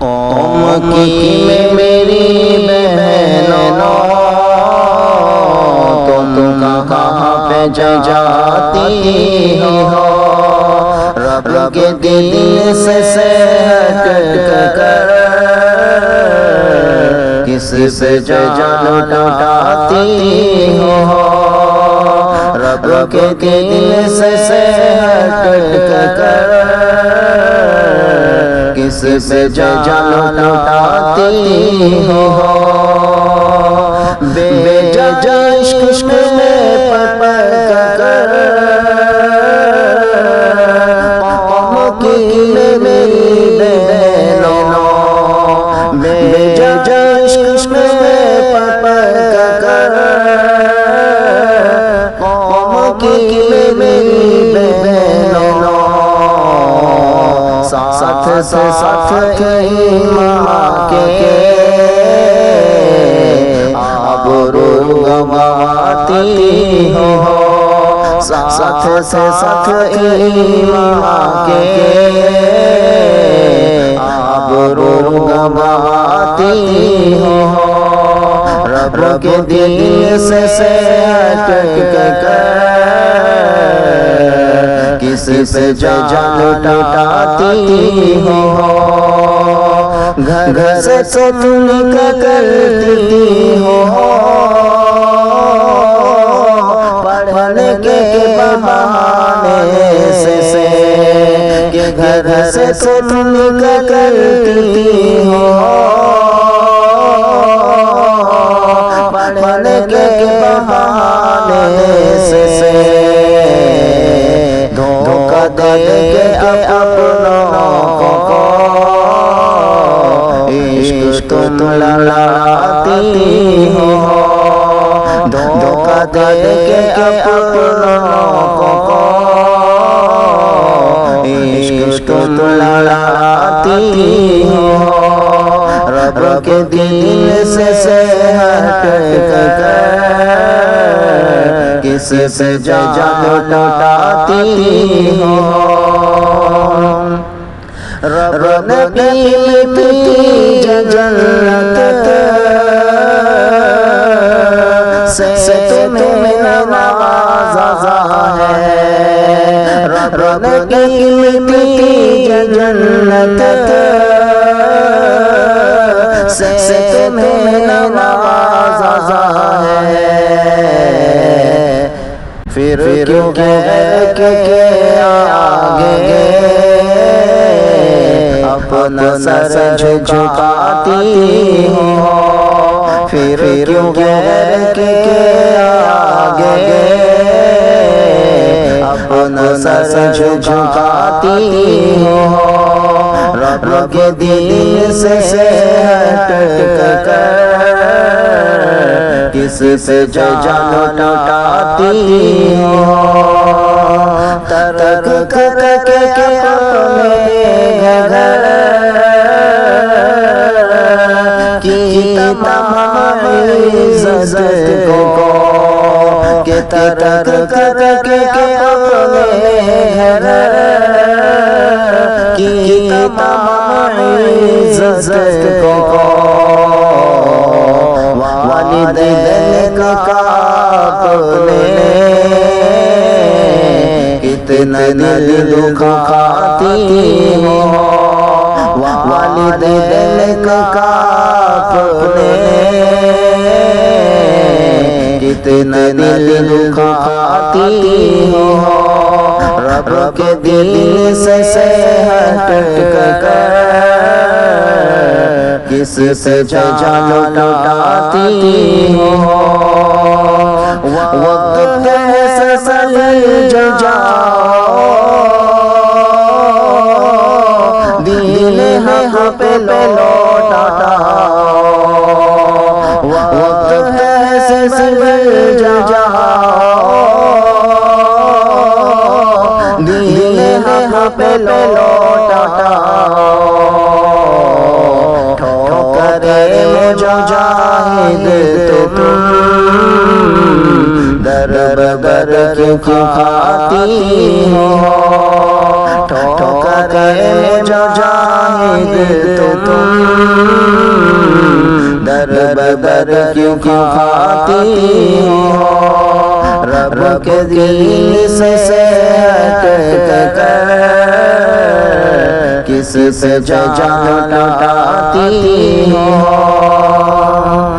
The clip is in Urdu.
قوم کی میری بہنوں تم کہاں پہ جاتی ہو؟ رب کے دل سے ہٹ کر کس سے جان لوٹاتی ہو؟ رب کے دل سے ہٹ کر کس سے جان لوٹاتی ہو؟ بے جا عشق میں پڑ کر قوم کی میری بہنوں، بے جا عشق میں پڑ کر قوم کی میری بہنوں، ساتھ سے ساتھ ایمان کے آبرو گنواتی ہو، ساتھ سے ساتھ ایمان کے آبرو گنواتی ہو، رب کے دل سے ہٹ کر کس سے جان لوٹاتی ہو؟ گھر سے تم نکلتی ہو پڑھنے کے بہانے سے، کہ گھر سے تم نکلتی ہو پڑھنے کے بہانے سے، دھوکہ دے کے اپنوں کو عشق تم لڑاتی ہو، دھوکہ دے کے اپنوں کو عشق تم لڑاتی ہو، رب کے دل سے ہٹ کر کس سے جان لوٹاتی ہو؟ رب نے ملتی جنت سے تمہیں نوازا ہے، رب نے ملتی جنت سے تمہیں نوازا ہے، پھر کیوں کہ آگے اپنا سر جھکاتی ہو، پھر کیوں کہ آگے اپنا سر جھکاتی ہو، رب کے دل سے ہٹ کر کس سے جان لوٹاتی ہو؟ ترک کر کے اپنے گھر کی تمام عزت کو، کہ ترک کر کے اپنے گھر کی تمام عزت کو، والدین کا اپنے کتنا دل دکھاتی ہو، والدین کا اپنے کتنا دل دکھاتی ہو، رب کے دل سے ہٹ کر کس سے جان لوٹاتی ہو؟ وقت ہے سسل جاؤ دل یہاں پہ لوٹاؤ، وقت ہے سسل جاؤ دل یہاں پہ لوٹاؤ، ٹھوکرے مجاہد تم در بدر کیوں کھاتی ہو، ٹھوکرے مجاہد واحد تم در بدر کیوں کھاتی ہو رب کے دل سے ہٹ کر کس سے جان لوٹاتی ہو